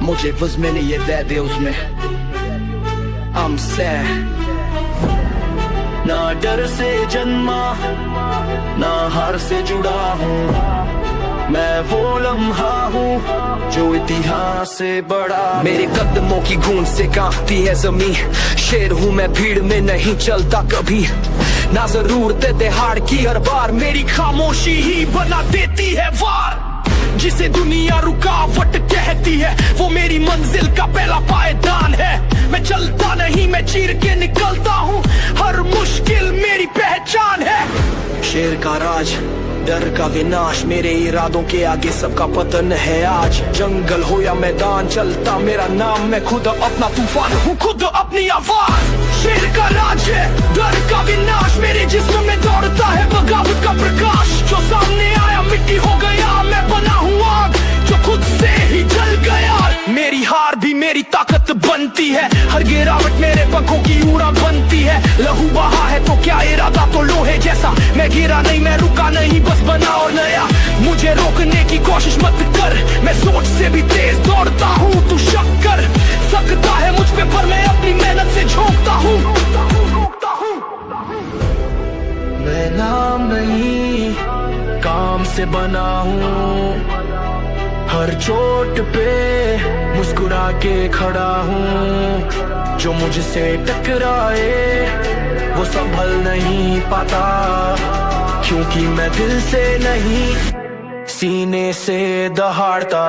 मुझे वज़्म ये दे दे उसमें I'm sad ना डर से जन्मा ना हार से जुड़ा हूँ मैं वो लम्हा हूँ जो इतिहास से बड़ा। मेरे कदमों की गूंज से कांपती है जमीन, शेर हूँ मैं भीड़ में नहीं चलता कभी, ना जरूरत दहाड़ की हर बार मेरी खामोशी ही बना देती है वार। जिसे दुनिया रुकावट कहती है वो मेरी मंजिल का पहला पायदान है। मैं चलता नहीं मैं चीर के निकलता हूँ, हर मुश्किल मेरी पहचान है। शेर का राज डर का विनाश, मेरे इरादों के आगे सबका पतन है आज। जंगल हो या मैदान चलता मेरा नाम, मैं खुद अपना तूफान हूँ खुद अपनी आवाज। शेर का राज है डर का विनाश, मेरे जिस्म में दौड़ता है बगावत का प्रकाश। जो सामने आया मिट्टी हो गया, मैं बना हूँ आग जो खुद से ही जल गया। मेरी हार भी मेरी ताकत बनती है, हर गिरावट मेरे पंखों की उड़ान बनती है। लहू बहा है तो क्या इरादा तो लोहे जैसा, मैं गिरा नहीं मैं रुका नहीं बस बना और नया। मुझे रोकने की कोशिश मत कर, मैं सोच से भी तेज दौड़ता हूँ। तू शक कर सकता है मुझ पे पर मैं अपनी मेहनत से झोंकता हूँ। मैं नाम नहीं काम से बना हूँ, हर चोट पे मुस्कुरा के खड़ा हूँ। जो मुझसे टकराए वो संभल नहीं पाता, क्योंकि मैं दिल से नहीं सीने से दहाड़ता।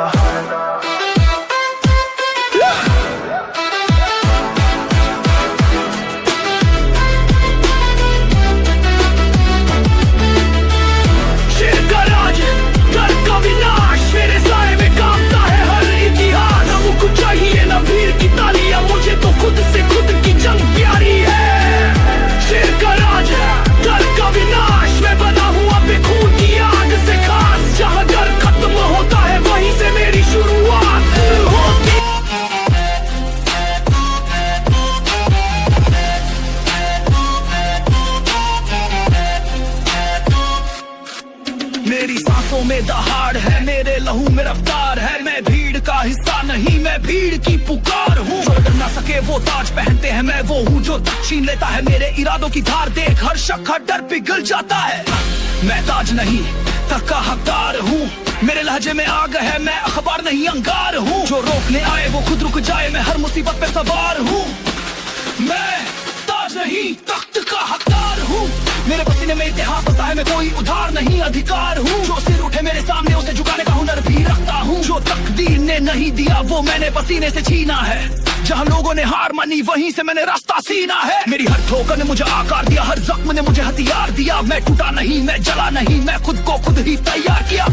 चाहिए ना भीड़ की तालियां, मुझे तो खुद से खुद की जंग प्यारी है। शेर का राज है डर का विनाश, मैं बना हूँ अब खून की आग से खास। जहाँ डर खत्म होता है वहीं से मेरी शुरुआत होती। मेरी सांसों में दहाड़ है, मेरे लहू में रफ्तार है। मैं भीड़ का हिस्सा नहीं मैं भीड़ की पुकार हूँ। जो डर ना सके वो ताज पहनते हैं, मैं वो हूँ जो छीन लेता है मेरे इरादों की धार। देख हर शक हर डर पिघल जाता है, मैं ताज नहीं तक का हकदार हूँ। मेरे लहजे में आग है, मैं अखबार नहीं अंगार हूँ। जो रोकने आए वो खुद रुक जाए, मैं हर मुसीबत पे सवार हूँ। मैं ताज नहीं तख्त का हकदार हूँ, मेरे पसीने में इतिहास बसता है। मैं कोई उधार नहीं अधिकार हूँ। जो सिर उठे मेरे सामने उसे झुकाने का हुनर भी रखता हूँ। जो तकदीर ने नहीं दिया वो मैंने पसीने से छीना है। जहाँ लोगों ने हार मानी वहीं से मैंने रास्ता सीना है। मेरी हर ठोकर ने मुझे आकार दिया, हर जख्म ने मुझे हथियार दिया। मैं टूटा नहीं मैं जला नहीं, मैं खुद को खुद ही तैयार किया।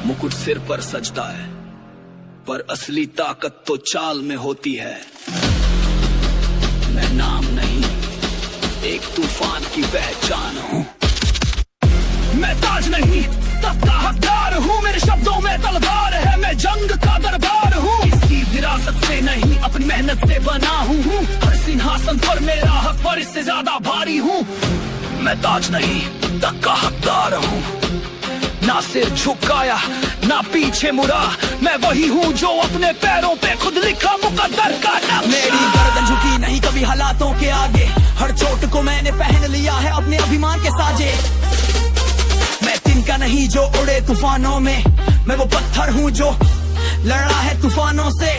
मुकुट सिर पर सजता है पर असली ताकत तो चाल में होती है। मैं नाम नहीं एक तूफान की पहचान हूँ। मैं ताज नहीं तख्त का हकदार हूँ, मेरे शब्दों में तलवार है। मैं जंग का दरबार हूँ, किसी विरासत से नहीं अपनी मेहनत से बना हूँ। हर सिंहासन पर मेरा हक पर इससे ज्यादा भारी हूँ। मैं ताज नहीं तख्त का हकदार हूँ, ना सिर झुकाया ना पीछे मुड़ा। मैं वही हूँ जो अपने पैरों पे खुद लिखा मुकद्दर का नक्शा। मेरी गर्दन झुकी नहीं कभी हालातों के आगे, हर चोट को मैंने पहन लिया है अपने अभिमान के साजे। मैं तिनका नहीं जो उड़े तूफानों में, मैं वो पत्थर हूँ जो लड़ा है तूफानों से।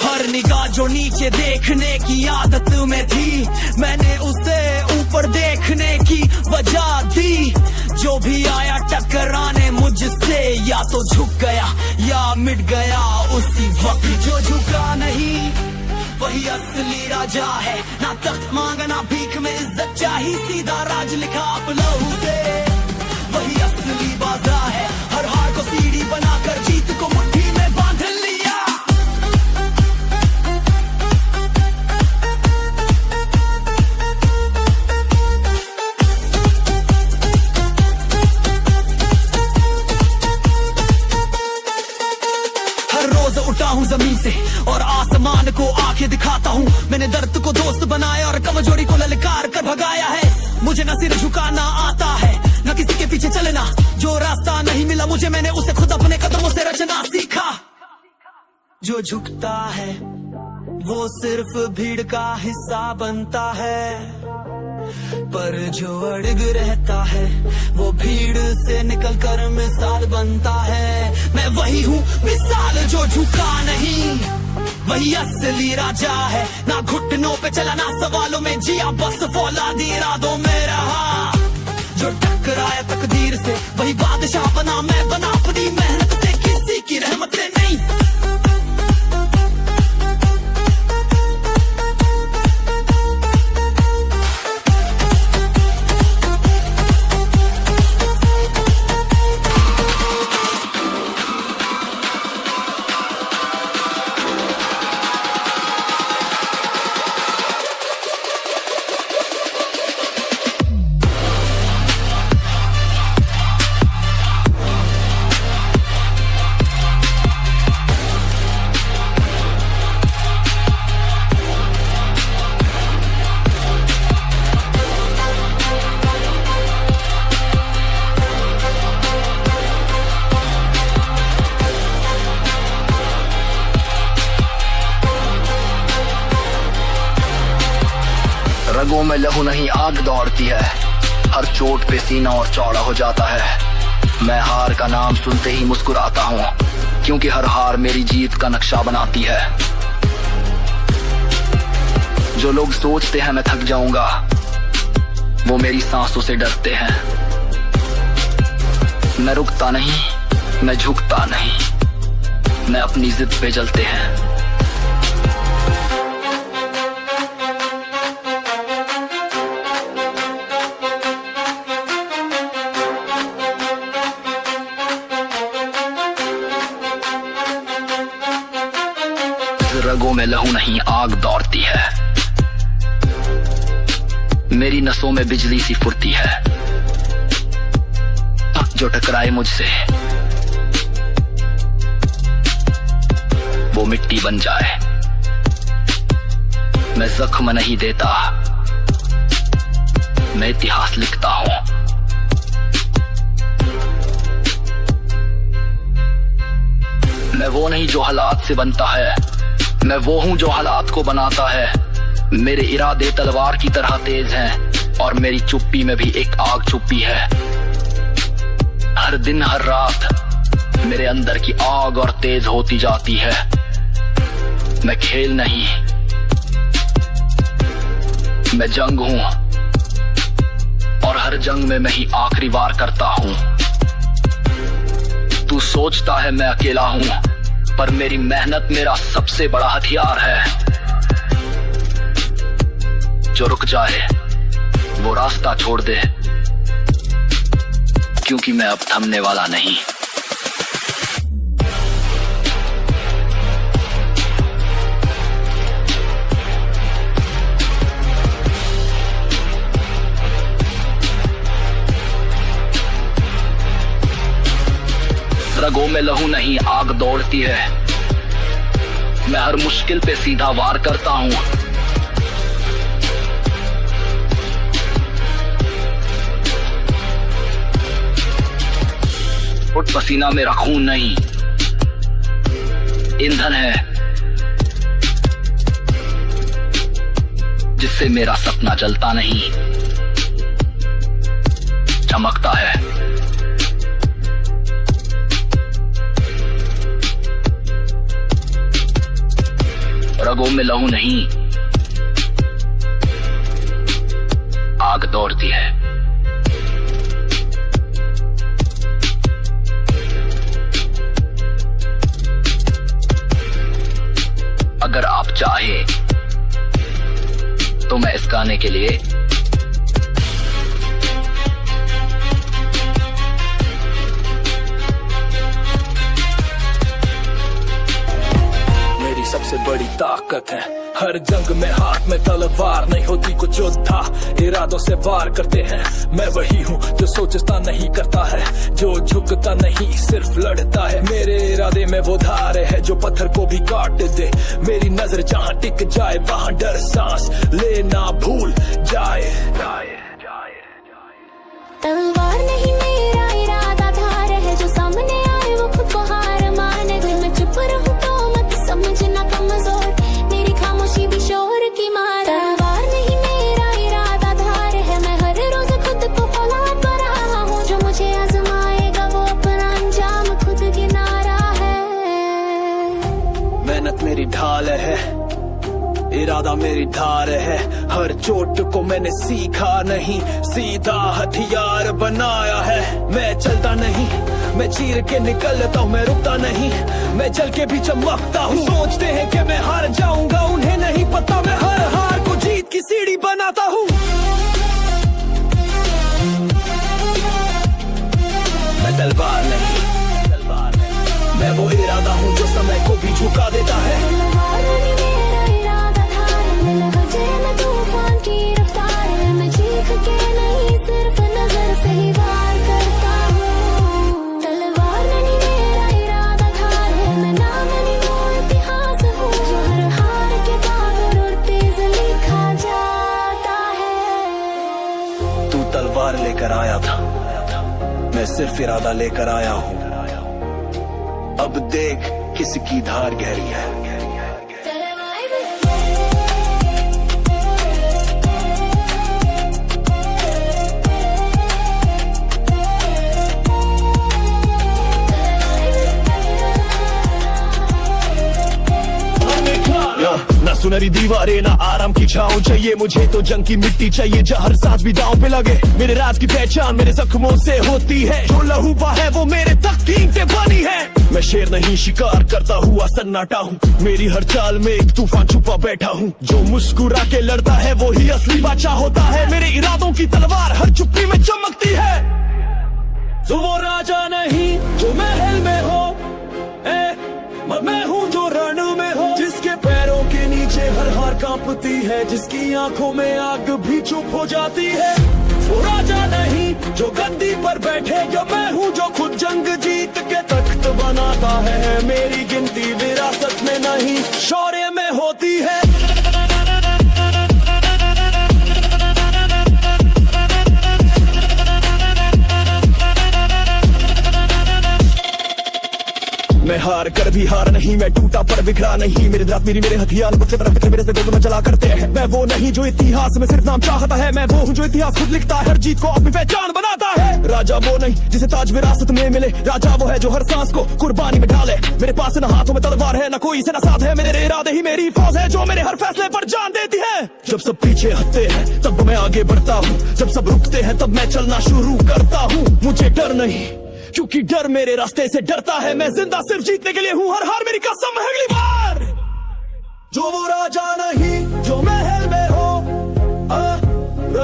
हर निगाह जो नीचे देखने की आदत में थी, मैंने उसे ऊपर देखने की वजह दी। जो भी आया टकराने मुझसे या तो झुक गया या मिट गया उसी वक्त। जो झुका नहीं वही असली राजा है, ना तख्त मांगा ना भीख में इज्जत चाहिए। सीधा राज लिखा आप लहू से, वही असली बाजा है। हर हार को सीढ़ी बनाकर जीत को मुट्ठी में बांध लिया। उठा हूँ जमीन से और आसमान को आंखें दिखाता हूँ। मैंने दर्द को दोस्त बनाया और कमजोरी को ललकार कर भगाया है। मुझे न सिर झुकाना आता है न किसी के पीछे चलना, जो रास्ता नहीं मिला मुझे, मैंने उसे खुद अपने कदमों से रचना सीखा। जो झुकता है वो सिर्फ भीड़ का हिस्सा बनता है, पर जो अड़ग रहता है वो भीड़ से निकल कर मिसाल बनता है। मैं वही हूँ मिसाल जो झुका नहीं, वही असली राजा है। ना घुटनों पे चला ना सवालों में जिया, बस फौलादी इरादों में रहा। जो टकराया तकदीर से वही बादशाह बना, मैं बना अपनी मेहनत से, किसी की रहमत से नहीं। रगों में लहू नहीं आग दौड़ती है, हर चोट पे सीना और चौड़ा हो जाता है। मैं हार का नाम सुनते ही मुस्कुराता हूँ, क्योंकि हर हार मेरी जीत का नक्शा बनाती है। जो लोग सोचते हैं मैं थक जाऊंगा, वो मेरी सांसों से डरते हैं। मैं रुकता नहीं, मैं झुकता नहीं, मैं अपनी जिद पे जलते हैं। रगों में लहू नहीं आग दौड़ती है, मेरी नसों में बिजली सी फुर्ती है। जो टकराए मुझसे वो मिट्टी बन जाए। मैं जख्म नहीं देता, मैं इतिहास लिखता हूं। मैं वो नहीं जो हालात से बनता है, मैं वो हूं जो हालात को बनाता है। मेरे इरादे तलवार की तरह तेज हैं, और मेरी चुप्पी में भी एक आग छुपी है। हर दिन हर रात मेरे अंदर की आग और तेज होती जाती है। मैं खेल नहीं, मैं जंग हूं, और हर जंग में मैं ही आखिरी वार करता हूं। तू सोचता है मैं अकेला हूं, पर मेरी मेहनत मेरा सबसे बड़ा हथियार है। जो रुक जाए वो रास्ता छोड़ दे, क्योंकि मैं अब थमने वाला नहीं। रगों में लहू नहीं आग दौड़ती है, मैं हर मुश्किल पे सीधा वार करता हूं। उठ पसीना मेरा खून नहीं, ईंधन है जिससे मेरा सपना जलता नहीं, चमकता है। रगों में लहू नहीं आग दौड़ती है। अगर आप चाहे तो मैं इस गाने के लिए सबसे बड़ी ताकत है। हर जंग में हाथ में तलवार नहीं होती, कुछ योद्धा इरादों से वार करते हैं। मैं वही हूँ जो सोचता नहीं करता है, जो झुकता नहीं सिर्फ लड़ता है। मेरे इरादे में वो धार है जो पत्थर को भी काट दे। मेरी नजर जहाँ टिक जाए वहाँ डर सांस लेना भूल जाए। तलवार नहीं मेरा इरादा धार है जो सामने मेरी ढाल है, इरादा मेरी धार है। हर चोट को मैंने सीखा नहीं, सीधा हथियार बनाया है। मैं चलता नहीं, मैं चीर के निकलता हूँ, मैं रुकता नहीं, मैं चल के भी चमकता हूँ। सोचते हैं कि मैं हार जाऊंगा, उन्हें नहीं पता मैं हर हार को जीत की सीढ़ी बनाता हूँ। मैं तलवार नहीं, मैं वो इरादा हूँ जो समय को भी झुका देता है। तू तलवार लेकर आया था, मैं सिर्फ इरादा लेकर आया हूँ। अब देख किसकी धार गहरी है। ना सुनहरी दीवारें ना आराम की छाँव चाहिए मुझे, तो जंग की मिट्टी चाहिए जहाँ हर सांस भी दांव पे लगे। मेरे राज की पहचान मेरे जख्मों से होती है, जो लहू बहा है वो मेरे तख्त की ईंटें बनी है। मैं शेर नहीं शिकार करता हुआ सन्नाटा हूँ, मेरी हर चाल में एक तूफान छुपा बैठा हूँ। जो मुस्कुरा के लड़ता है वो ही असली बादशाह होता है, मेरे इरादों की तलवार हर चुप्पी में चमकती है। तो वो राजा नहीं जो महल में हो, मैं हूँ जो रण में हो, जिसके पैरों के नीचे हर हार कांपती है, जिसकी आंखों में आग भी चुप हो जाती है। वो राजा नहीं जो गद्दी पर बैठे, जो मैं हूँ जो खुद जंग जीत के तख्त बनाता है। मेरी गिनती विरासत में नहीं शौर्य में होती है। मैं हार कर भी हार नहीं, मैं टूटा पर बिखरा नहीं। मेरे रात मेरी मेरे हथियार मुझसे तरफ मेरे से में चला करते हैं। मैं वो नहीं जो इतिहास में सिर्फ नाम चाहता है, मैं वो हूँ जो इतिहास खुद लिखता है, हर जीत को अपनी पहचान बनाता है। राजा वो नहीं जिसे ताज विरासत में मिले, राजा वो है जो हर सांस को कुर्बानी में ढाले। मेरे पास न हाथों में तलवार है, न कोई से न साथ है, मेरे इरादे ही मेरी फौज है जो मेरे हर फैसले पर जान देती है। जब सब पीछे हटते हैं तब मैं आगे बढ़ता हूँ, जब सब रुकते हैं तब मैं चलना शुरू करता हूँ। मुझे डर नहीं क्योंकि डर मेरे रास्ते से डरता है, मैं जिंदा सिर्फ जीतने के लिए हूँ, हर हार मेरी कसम है अगली बार। जो वो राजा नहीं जो महल में हो,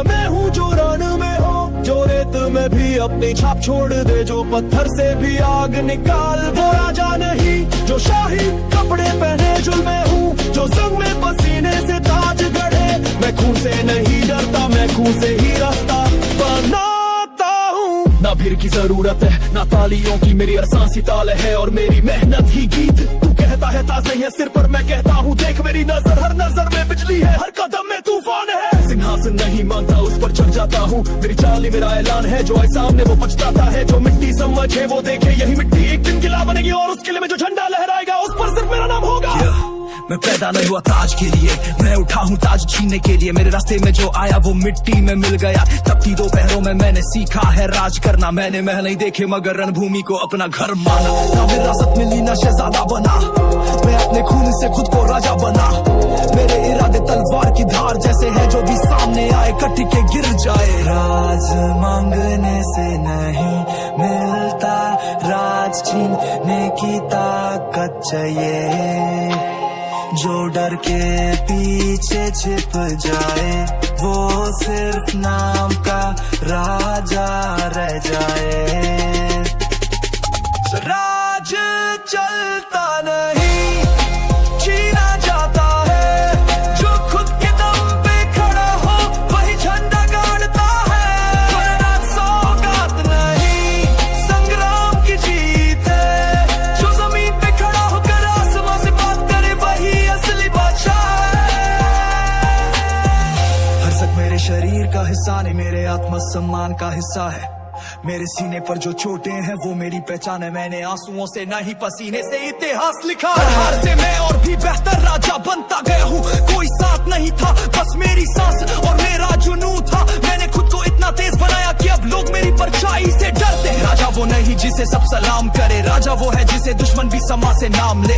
मैं हूँ जो रण में हो, जो रेत में भी अपनी छाप छोड़ दे, जो पत्थर से भी आग निकाल। वो राजा नहीं जो शाही कपड़े पहने, जुल्म में हूँ जो संग में पसीने से ताज गढ़े। मैं खून से नहीं डरता, मैं खून से ही रास्ता बनाता हूँ। ना भीड़ की जरूरत है ना तालियों की, मेरी हर सांस ही ताल है और मेरी मेहनत ही गीत। तू कहता है ताज नहीं है सिर पर, मैं कहता हूँ देख मेरी नजर, हर नजर में बिजली है, हर कदम में तूफान है। सिंहासन नहीं मांगता उस पर चढ़ जाता हूँ, मेरी चाल ही मेरा ऐलान है, जो आए सामने वो पछताता है। जो मिट्टी समझे वो देखे, यही मिट्टी एक दिन किला बनेगी और उस किले में जो झंडा लहराएगा उस पर सिर्फ मेरा नाम होगा। मैं पैदा नहीं हुआ ताज के लिए, मैं उठा हूँ ताज छीनने के लिए। मेरे रास्ते में जो आया वो मिट्टी में मिल गया, तपती दोपहरों में मैंने सीखा है राज करना। मैंने महल नहीं देखे मगर रणभूमि को अपना घर माना। ना विरासत मिली ना शहजादा बना, मैं अपने खून से खुद को राजा बना। मेरे इरादे तलवार की धार जैसे है, जो भी सामने आए कट के गिर जाए। राज मांगने से नहीं मिलता, राज छीनने की ताकत चाहिए। जो डर के पीछे छिप जाए वो सिर्फ नाम का राजा रह जाए। राज चलता नहीं छीना जाता है, जो खुद के दम पे खड़ा हो वही झंडा गाड़ता है। राज सौगात नहीं संग्राम की जीत है, जो जमीन पे खड़ा होकर आसमां से बात करे वही असली बादशाह है। हर सक मेरे शरीर का हिस्सा नहीं, मेरे आत्मसम्मान का हिस्सा है। मेरे सीने पर जो चोटें हैं वो मेरी पहचान है। मैंने आंसुओं से नहीं पसीने से इतिहास लिखा। हर हार से मैं और भी बेहतर राजा बनता गया हूँ। कोई साथ नहीं था बस मेरी सांस और मेरा जुनून था। मैंने खुद को इतना तेज बनाया कि अब लोग मेरी परछाई से डरते हैं। राजा वो नहीं जिसे सब सलाम करे, राजा वो है जिसे दुश्मन भी समा से नाम ले।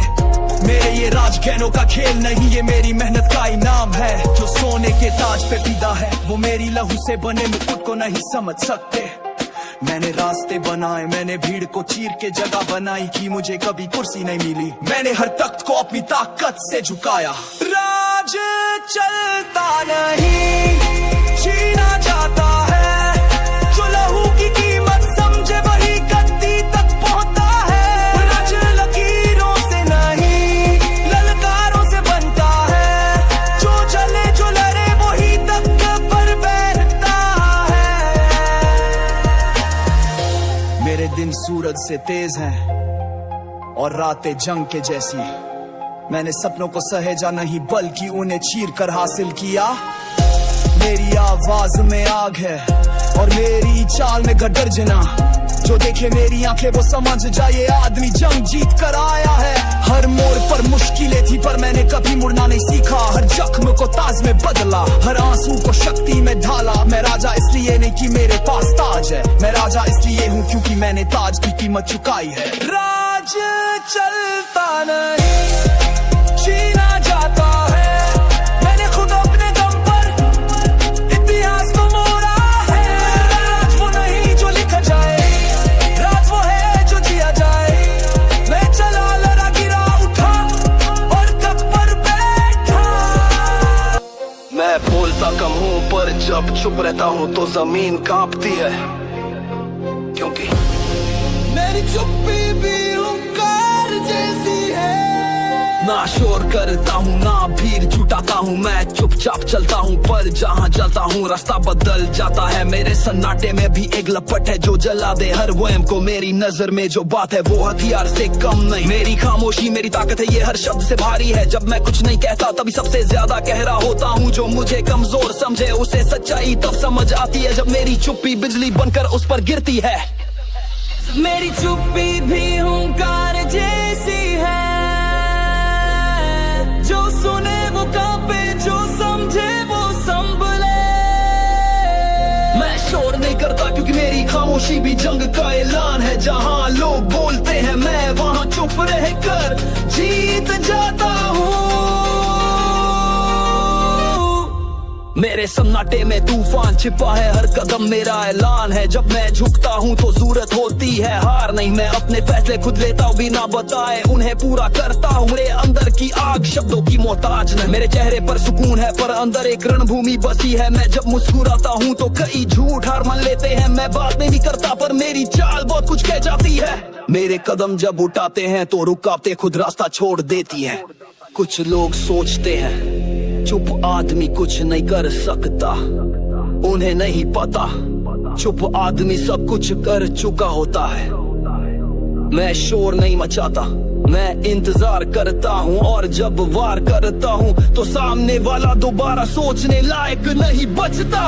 मेरे ये राजगहनों का खेल नहीं, ये मेरी मेहनत का इनाम है। जो सोने के ताज पे फिदा है, वो मेरी लहू से बने मुकुट को नहीं समझ सकते। मैंने रास्ते बनाए, मैंने भीड़ को चीर के जगह बनाई, कि मुझे कभी कुर्सी नहीं मिली। मैंने हर तख्त को अपनी ताकत से झुकाया। राज चलता नहीं, छीना जाता है। जो लहू की कीमत समझे वही गद्दी तक पहुंचता है। राज लकीरों से नहीं, ललकारों से बनता है। जो चले जो लड़े वही तक पर बैठता है। मेरे दिन सूरज से तेज हैं और रातें जंग के जैसी। मैंने सपनों को सहेजा नहीं, बल्कि उन्हें चीर कर हासिल किया। मेरी आवाज में आग है और मेरी चाल में गर्जना। जो देखे मेरी आंखें वो समझ जाए, आदमी जंग जीत कर आया है। हर मोड़ पर मुश्किलें थी, पर मैंने कभी मुड़ना नहीं सीखा। हर जख्म को ताज में बदला, हर आंसू को शक्ति में ढाला। मैं राजा इसलिए नहीं कि मेरे पास ताज है, मैं राजा इसलिए हूँ क्योंकि मैंने ताज की कीमत चुकाई है। राज चलता नहीं, छीना जाता है। मैंने खुद अपने दम पर इतिहास को मोड़ा है। राज वो नहीं जो लिखा जाए, राज वो है जो जिया जाए। मैं चला, लड़ा, गिरा, उठा और तख्त पर बैठा। मैं बोलता कम हूँ, पर जब चुप रहता हूँ तो जमीन कांपती है। क्योंकि मेरी चुप्पी भी हुंकार जैसी है। ना शोर करता हूँ ना भीड़ जुटाता हूँ, मैं चुपचाप चलता हूँ, पर जहाँ चलता हूँ रास्ता बदल जाता है। मेरे सन्नाटे में भी एक लपट है जो जला दे हर वहम को। मेरी नजर में जो बात है वो हथियार से कम नहीं। मेरी खामोशी मेरी ताकत है, ये हर शब्द से भारी है। जब मैं कुछ नहीं कहता तभी सबसे ज्यादा कह रहा होता हूँ। जो मुझे कमजोर समझे उसे सच्चाई तब समझ आती है, जब मेरी चुप्पी बिजली बनकर उस पर गिरती है। मेरी चुप्पी भी हुंकार जैसी है। जो सुने वो कांपे, जो समझे वो संभले। मैं शोर नहीं करता क्योंकि मेरी खामोशी भी जंग का ऐलान है। जहाँ लोग बोलते हैं मैं वहाँ चुप रहकर जीत जाता हूँ। मेरे सन्नाटे में तूफान छिपा है, हर कदम मेरा ऐलान है। जब मैं झुकता हूँ तो जरूरत होती है हार नहीं। मैं अपने फैसले खुद लेता हूँ बिना बताए, उन्हें पूरा करता हूँ। मेरे अंदर की आग शब्दों की मोहताज नहीं। मेरे चेहरे पर सुकून है पर अंदर एक रणभूमि बसी है। मैं जब मुस्कुराता हूँ तो कई झूठ हार मान लेते हैं। मैं बात नहीं करता पर मेरी चाल बहुत कुछ कह जाती है। मेरे कदम जब उठाते हैं तो रुकावटें खुद रास्ता छोड़ देती है। कुछ लोग सोचते हैं चुप आदमी कुछ नहीं कर सकता, उन्हें नहीं पता चुप आदमी सब कुछ कर चुका होता है। मैं शोर नहीं मचाता, मैं इंतजार करता हूँ, और जब वार करता हूँ तो सामने वाला दोबारा सोचने लायक नहीं बचता।